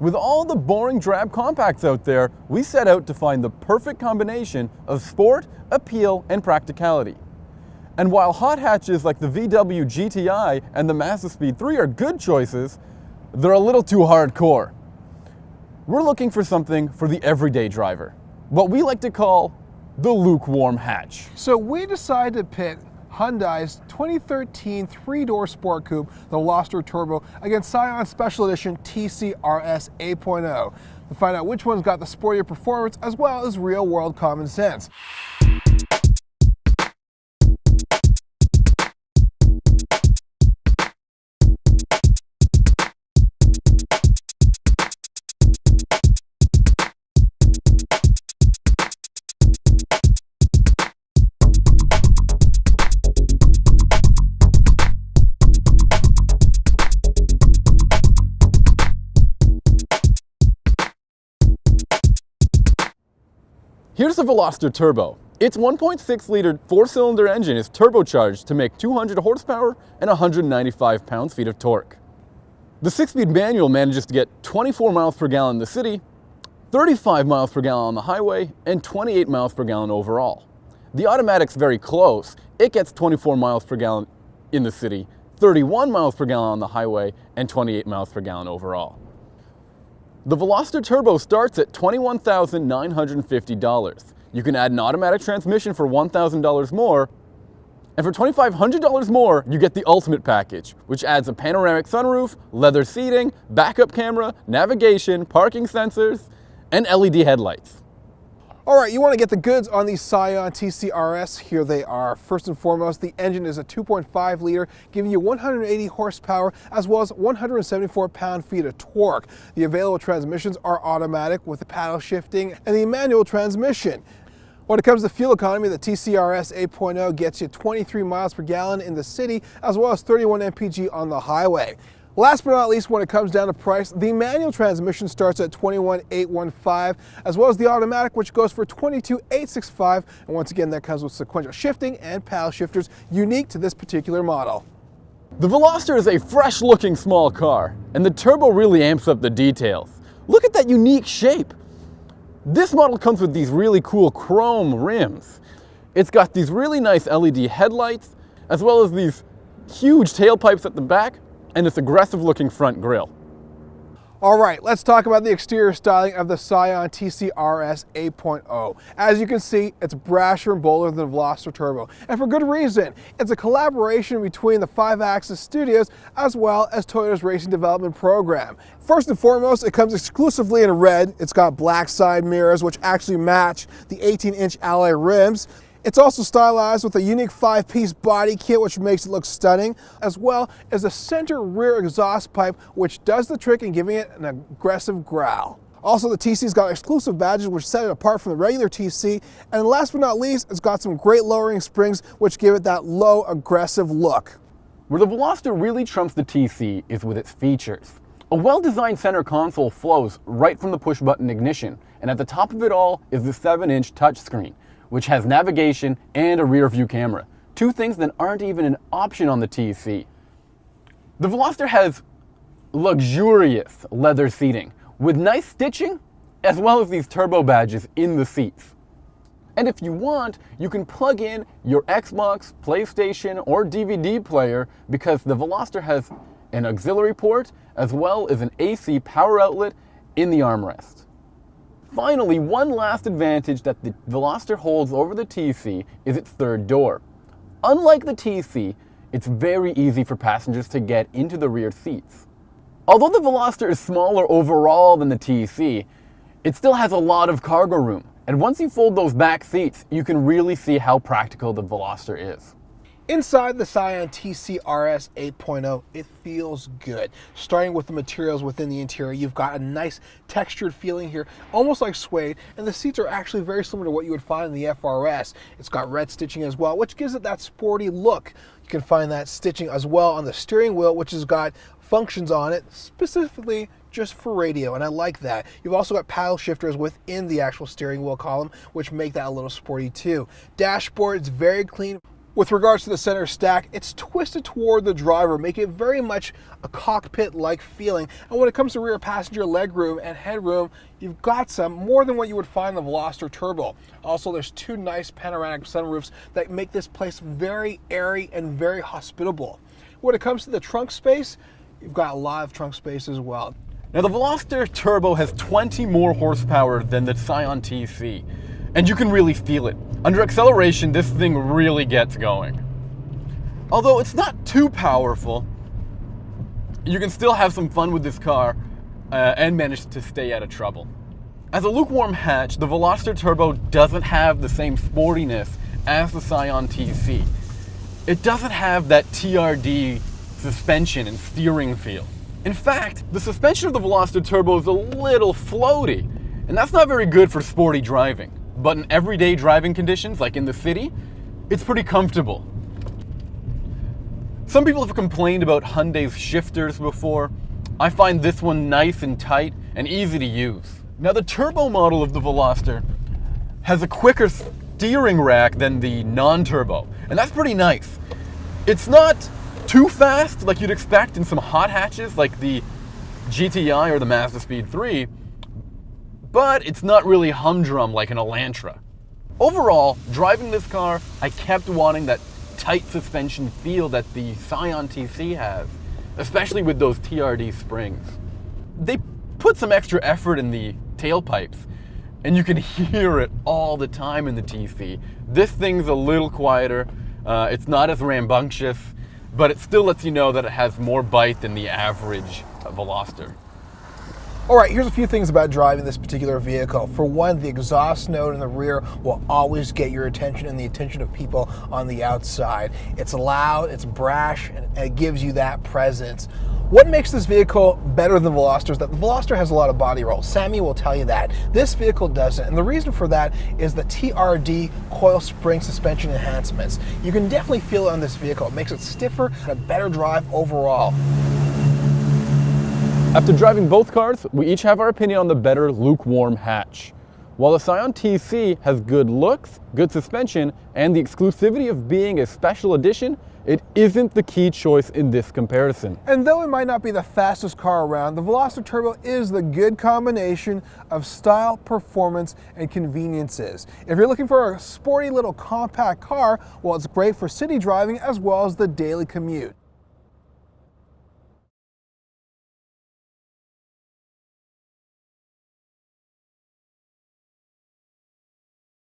With all the boring drab compacts out there, we set out to find the perfect combination of sport, appeal, and practicality. And while hot hatches like the VW GTI and the Mazda Speed 3 are good choices, they're a little too hardcore. We're looking for something for the everyday driver, what we like to call the lukewarm hatch. So we decided to pit Hyundai's 2013 three-door sport coupe, the Veloster Turbo, against Scion Special Edition TCRS 8.0 to find out which one's got the sportier performance as well as real-world common sense. Here's the Veloster Turbo. Its 1.6-liter four-cylinder engine is turbocharged to make 200 horsepower and 195 pounds-feet of torque. The 6-speed manual manages to get 24 miles per gallon in the city, 35 miles per gallon on the highway, and 28 miles per gallon overall. The automatic's very close. It gets 24 miles per gallon in the city, 31 miles per gallon on the highway, and 28 miles per gallon overall. The Veloster Turbo starts at $21,950. You can add an automatic transmission for $1,000 more, and for $2,500 more, you get the ultimate package, which adds a panoramic sunroof, leather seating, backup camera, navigation, parking sensors, and LED headlights. All right, you want to get the goods on the Scion TCRS, here they are. First and foremost, the engine is a 2.5 liter, giving you 180 horsepower as well as 174 pound-feet of torque. The available transmissions are automatic with the paddle shifting and the manual transmission. When it comes to fuel economy, the TCRS 8.0 gets you 23 miles per gallon in the city as well as 31 mpg on the highway. Last but not least, when it comes down to price, the manual transmission starts at $21,815, as well as the automatic, which goes for $22,865. And once again, that comes with sequential shifting and paddle shifters unique to this particular model. The Veloster is a fresh-looking small car, and the Turbo really amps up the details. Look at that unique shape. This model comes with these really cool chrome rims. It's got these really nice LED headlights, as well as these huge tailpipes at the back, and this aggressive-looking front grille. All right, let's talk about the exterior styling of the Scion TCRS 8.0. As you can see, it's brasher and bolder than the Veloster Turbo, and for good reason. It's a collaboration between the 5-Axis Studios as well as Toyota's Racing Development Program. First and foremost, it comes exclusively in red. It's got black side mirrors, which actually match the 18-inch alloy rims. It's also stylized with a unique 5-piece body kit, which makes it look stunning, as well as a center rear exhaust pipe, which does the trick in giving it an aggressive growl. Also, the TC's got exclusive badges which set it apart from the regular TC, and last but not least, it's got some great lowering springs which give it that low, aggressive look. Where the Veloster really trumps the TC is with its features. A well-designed center console flows right from the push-button ignition, and at the top of it all is the 7-inch touchscreen, which has navigation and a rear view camera, two things that aren't even an option on the TC. The Veloster has luxurious leather seating with nice stitching as well as these turbo badges in the seats. And if you want, you can plug in your Xbox, PlayStation, or DVD player because the Veloster has an auxiliary port as well as an AC power outlet in the armrest. Finally, one last advantage that the Veloster holds over the TC is its third door. Unlike the TC, it's very easy for passengers to get into the rear seats. Although the Veloster is smaller overall than the TC, it still has a lot of cargo room. And once you fold those back seats, you can really see how practical the Veloster is. Inside the Scion TCRS 8.0, it feels good. Starting with the materials within the interior, you've got a nice textured feeling here, almost like suede, and the seats are actually very similar to what you would find in the FRS. It's got red stitching as well, which gives it that sporty look. You can find that stitching as well on the steering wheel, which has got functions on it specifically just for radio, and I like that. You've also got paddle shifters within the actual steering wheel column, which make that a little sporty too. Dashboard is very clean. With regards to the center stack, it's twisted toward the driver, making it very much a cockpit-like feeling. And when it comes to rear passenger legroom and headroom, you've got some, more than what you would find in the Veloster Turbo. Also, there's two nice panoramic sunroofs that make this place very airy and very hospitable. When it comes to the trunk space, you've got a lot of trunk space as well. Now the Veloster Turbo has 20 more horsepower than the Scion TC, and you can really feel it. Under acceleration, this thing really gets going. Although it's not too powerful, you can still have some fun with this car and manage to stay out of trouble. As a lukewarm hatch, the Veloster Turbo doesn't have the same sportiness as the Scion TC. It doesn't have that TRD suspension and steering feel. In fact, the suspension of the Veloster Turbo is a little floaty, and that's not very good for sporty driving. But in everyday driving conditions, like in the city, it's pretty comfortable. Some people have complained about Hyundai's shifters before. I find this one nice and tight and easy to use. Now the turbo model of the Veloster has a quicker steering rack than the non-turbo, and that's pretty nice. It's not too fast like you'd expect in some hot hatches like the GTI or the Mazda Speed 3, but it's not really humdrum like an Elantra. Overall, driving this car, I kept wanting that tight suspension feel that the Scion TC has, especially with those TRD springs. They put some extra effort in the tailpipes, and you can hear it all the time in the TC. This thing's a little quieter, it's not as rambunctious, but it still lets you know that it has more bite than the average Veloster. All right, here's a few things about driving this particular vehicle. For one, the exhaust note in the rear will always get your attention and the attention of people on the outside. It's loud, it's brash, and it gives you that presence. What makes this vehicle better than the Veloster is that the Veloster has a lot of body roll. Sammy will tell you that. This vehicle doesn't, and the reason for that is the TRD coil spring suspension enhancements. You can definitely feel it on this vehicle. It makes it stiffer and a better drive overall. After driving both cars, we each have our opinion on the better lukewarm hatch. While the Scion TC has good looks, good suspension, and the exclusivity of being a special edition, it isn't the key choice in this comparison. And though it might not be the fastest car around, the Veloster Turbo is the good combination of style, performance, and conveniences. If you're looking for a sporty little compact car, well, it's great for city driving as well as the daily commute.